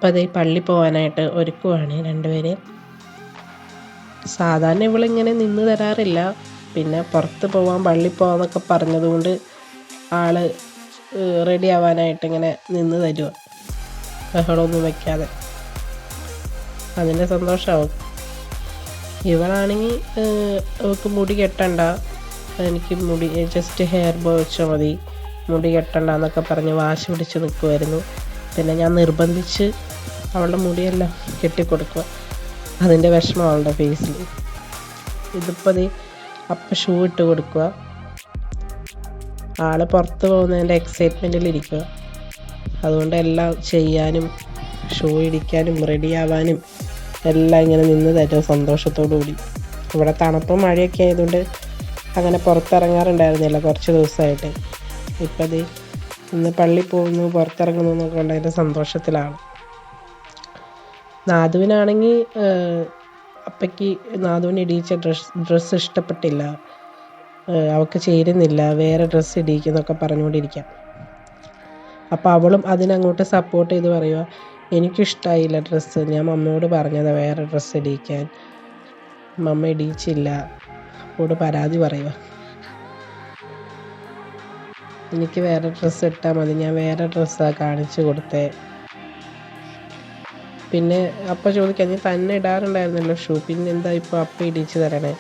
അപ്പോൾ അത് പള്ളി പോകാനായിട്ട് ഒരുക്കുവാണ് രണ്ടുപേരെയും. സാധാരണ ഇവളിങ്ങനെ നിന്ന് തരാറില്ല. പിന്നെ പുറത്ത് പോവാൻ പള്ളി പോവാന്നൊക്കെ പറഞ്ഞതുകൊണ്ട് ആള് റെഡി ആവാനായിട്ട് ഇങ്ങനെ നിന്ന് തരുക, ബഹളമൊന്നും വയ്ക്കാതെ. അതിൻ്റെ സന്തോഷമാവും. ഇവളാണെങ്കിൽ അവൾക്ക് മുടി കെട്ടണ്ട, എനിക്ക് മുടി ജസ്റ്റ് ഹെയർ ബോ വെച്ചാൽ മതി, മുടി കെട്ടണ്ട എന്നൊക്കെ പറഞ്ഞ് വാശി പിടിച്ച് നിൽക്കുമായിരുന്നു. പിന്നെ ഞാൻ നിർബന്ധിച്ച് അവളുടെ മുടിയെല്ലാം കെട്ടിക്കൊടുക്കുക. അതിൻ്റെ വിഷമം അവളുടെ ഫേസിൽ. ഇതിപ്പോൾ അപ്പം ഷൂ ഇട്ട് കൊടുക്കുക. ആൾ പുറത്ത് പോകുന്നതിൻ്റെ എക്സൈറ്റ്മെൻറ്റിലിരിക്കുക. അതുകൊണ്ട് എല്ലാം ചെയ്യാനും ഷൂ ഇടിക്കാനും റെഡിയാവാനും എല്ലാം ഇങ്ങനെ നിന്ന് തരും സന്തോഷത്തോടു കൂടി. ഇവിടെ തണുപ്പും മഴയൊക്കെ ആയതുകൊണ്ട് അങ്ങനെ പുറത്തിറങ്ങാറുണ്ടായിരുന്നില്ല കുറച്ച് ദിവസമായിട്ട്. ഇപ്പം ഇന്ന് പള്ളി പോകുന്നു, പുറത്തിറങ്ങുന്നു എന്നൊക്കെ ഉള്ളതിൻ്റെ സന്തോഷത്തിലാണ്. നാദുവിനാണെങ്കിൽ അപ്പയ്ക്ക് നാദുവിന് ഇടിയിച്ച ഡ്രസ്സ് ഇഷ്ടപ്പെട്ടില്ല, അവൾക്ക് ചേരുന്നില്ല, വേറെ ഡ്രസ്സ് ഇടിയിക്കുന്നൊക്കെ പറഞ്ഞുകൊണ്ടിരിക്കാം. അപ്പോൾ അവളും അതിനങ്ങോട്ട് സപ്പോർട്ട് ചെയ്ത് പറയുക, എനിക്കിഷ്ടമായില്ല ഡ്രസ്സ്, ഞാൻ മമ്മയോട് പറഞ്ഞതാണ് വേറെ ഡ്രസ്സ് ഇടിയിക്കാൻ, മമ്മ ഇടിയിച്ചില്ല. അവളോട് പരാതി പറയുക, എനിക്ക് വേറെ ഡ്രസ്സ് ഇട്ടാൽ മതി, ഞാൻ വേറെ ഡ്രസ്സാണ് കാണിച്ചു കൊടുത്തേ. പിന്നെ അപ്പം ചോദിക്കാം, നീ തന്നെ ഇടാറുണ്ടായിരുന്നല്ലോ ഷൂ, പിന്നെ എന്താ ഇപ്പോൾ അപ്പം ഇടിച്ച് തരണേ?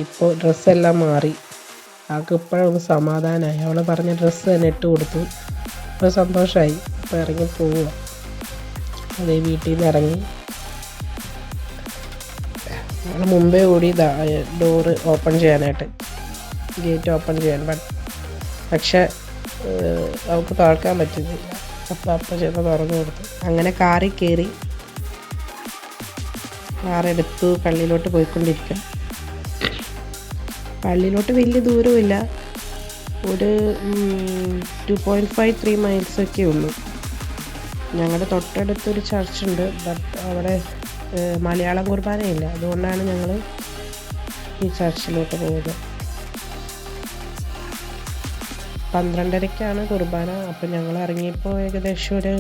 ഇപ്പോൾ ഡ്രസ്സെല്ലാം മാറി, ആൾക്ക് ഇപ്പോഴൊന്ന് സമാധാനമായി. അവൾ പറഞ്ഞ ഡ്രസ്സ് തന്നെ ഇട്ട് കൊടുത്തു. അപ്പോൾ സന്തോഷമായി. അപ്പോൾ ഇറങ്ങി പോവുക. അതേ വീട്ടിൽ നിന്ന് ഇറങ്ങി അവൾ മുമ്പേ കൂടി ഡോറ് ഓപ്പൺ ചെയ്യാനായിട്ട്, ഗേറ്റ് ഓപ്പൺ ചെയ്യാൻ, പക്ഷെ അവൾക്ക് തുറക്കാൻ പറ്റുന്നില്ല. അപ്പം ചെന്ന് തുറന്നു കൊടുത്തു. അങ്ങനെ കാറിൽ കയറി കാറെടുത്തു പള്ളിയിലോട്ട് പോയിക്കൊണ്ടിരിക്കും. പള്ളിയിലോട്ട് വലിയ ദൂരമില്ല, ഒരു 2.53 മൈൽസൊക്കെ ഉള്ളൂ. ഞങ്ങളുടെ തൊട്ടടുത്തൊരു ചർച്ചുണ്ട്, ബട്ട് അവിടെ മലയാളം കുർബാനയില്ല. അതുകൊണ്ടാണ് ഞങ്ങൾ ഈ ചർച്ചിലോട്ട് പോയത്. 12:30 കുർബാന. അപ്പം ഞങ്ങൾ ഇറങ്ങിയപ്പോൾ ഏകദേശം ഒരു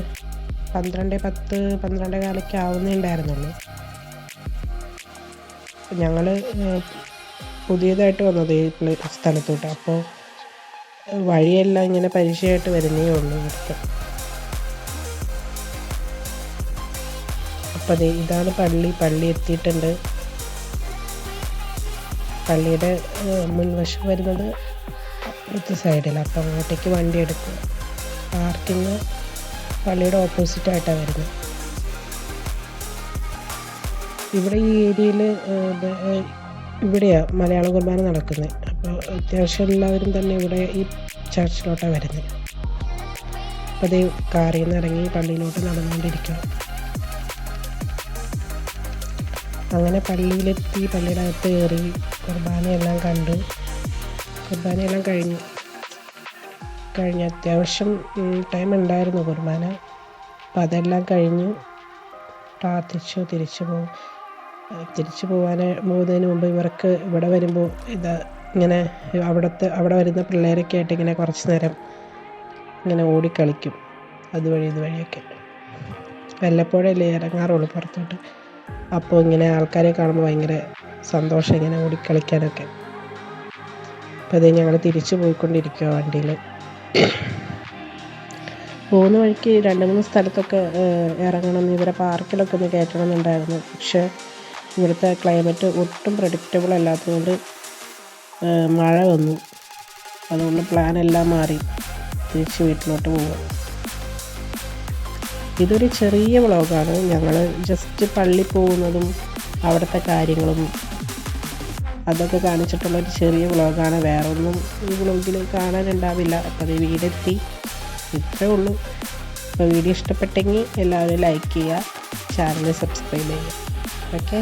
12:10 12:15 ആവുന്നേ ഉണ്ടായിരുന്നുള്ളൂ. ഞങ്ങൾ പുതിയതായിട്ട് വന്നത് ഈ സ്ഥലത്തോട്ട്. അപ്പോൾ വഴിയെല്ലാം ഇങ്ങനെ പരിചയമായിട്ട് വരുന്നേ ഉള്ളൂ ഇവിടുത്തെ. അപ്പം ഇതാണ് പള്ളി എത്തിയിട്ടുണ്ട്. പള്ളിയുടെ മുൻവശം വരുന്നത് അപ്പുറത്തെ സൈഡിൽ. അപ്പം അങ്ങോട്ടേക്ക് വണ്ടി എടുക്കുക. പാർക്കിങ് പള്ളിയുടെ ഓപ്പോസിറ്റായിട്ടാണ് വരുന്നത്. ഇവിടെ ഈ ഏരിയയിൽ ഇവിടെയാണ് മലയാള കുർബാന നടക്കുന്നത്. അപ്പോൾ അത്യാവശ്യം എല്ലാവരും തന്നെ ഇവിടെ ഈ ചർച്ചിലോട്ടാണ് വരുന്നത്. അപ്പോൾ അത് കാറിൽ നിന്ന് ഇറങ്ങി പള്ളിയിലോട്ട് നടന്നുകൊണ്ടിരിക്കുക. അങ്ങനെ പള്ളിയിലെത്തി, പള്ളിയുടെ അകത്ത് കയറി കുർബാനയെല്ലാം കണ്ട്, കുർബാനയെല്ലാം കഴിഞ്ഞ് അത്യാവശ്യം ടൈം ഉണ്ടായിരുന്നു കുർബാന. അപ്പം അതെല്ലാം കഴിഞ്ഞ് പ്രാർത്ഥിച്ചു തിരിച്ചു പോകുന്നതിന് മുമ്പ് ഇവർക്ക് ഇവിടെ വരുമ്പോൾ ഇങ്ങനെ അവിടെ വരുന്ന പിള്ളേരൊക്കെ ആയിട്ട് ഇങ്ങനെ കുറച്ച് നേരം ഇങ്ങനെ ഓടിക്കളിക്കും, ഇതുവഴിയൊക്കെ. വല്ലപ്പോഴല്ലേ ഇറങ്ങാറുള്ളൂ പുറത്തോട്ട്. അപ്പോൾ ഇങ്ങനെ ആൾക്കാരെ കാണുമ്പോൾ ഭയങ്കര സന്തോഷം ഇങ്ങനെ ഓടിക്കളിക്കാനൊക്കെ. അപ്പോൾ അത് ഞങ്ങൾ തിരിച്ചു പോയിക്കൊണ്ടിരിക്കുക വണ്ടിയിൽ. പോകുന്ന വഴിക്ക് 2-3 സ്ഥലത്തൊക്കെ ഇറങ്ങണം, ഇവരെ പാർക്കിലൊക്കെ ഒന്ന് കയറ്റണം എന്നുണ്ടായിരുന്നു. പക്ഷേ ഇവിടുത്തെ ക്ലൈമറ്റ് ഒട്ടും പ്രഡിക്റ്റബിൾ അല്ലാത്തതുകൊണ്ട് മഴ വന്നു. അതുകൊണ്ട് പ്ലാനെല്ലാം മാറി തിരിച്ച് വീട്ടിലോട്ട് പോവുക. ഇതൊരു ചെറിയ വ്ളോഗാണ്. ഞങ്ങൾ ജസ്റ്റ് പള്ളി പോകുന്നതും അവിടുത്തെ കാര്യങ്ങളും അതൊക്കെ കാണിച്ചിട്ടുള്ളൊരു ചെറിയ വ്ളോഗാണ്. വേറൊന്നും ഈ വ്ളോഗിൽ കാണാനുണ്ടാവില്ല. അപ്പോൾ അത് വീടെത്തി, ഇത്രേ ഉള്ളൂ. അപ്പോൾ വീഡിയോ ഇഷ്ടപ്പെട്ടെങ്കിൽ എല്ലാവരും ലൈക്ക് ചെയ്യുക, ചാനൽ സബ്സ്ക്രൈബ് ചെയ്യുക. ഓക്കെ.